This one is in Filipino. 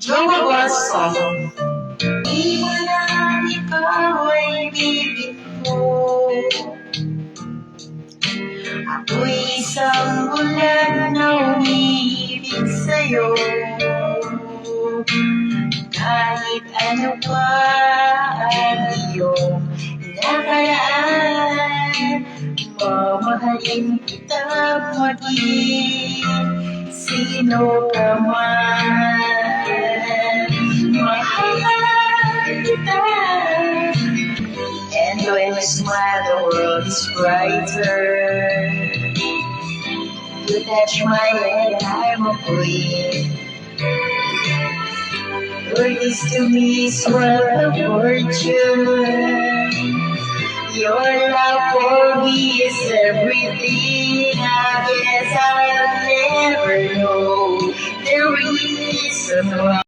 Lumabas song. Di mo na ikaw ay bibig ko. Ako'y isang bulan na umiibig sa'yo. Kahit ano pa ang iyong nakaraan, mamahalin kita maging sino ka man. Mahal kita. And when you smile, the world is brighter. You touch my leg, I'm a queen. Your kiss to me is worth a fortune. Your love for me is everything. I guess I'll never know the reason why.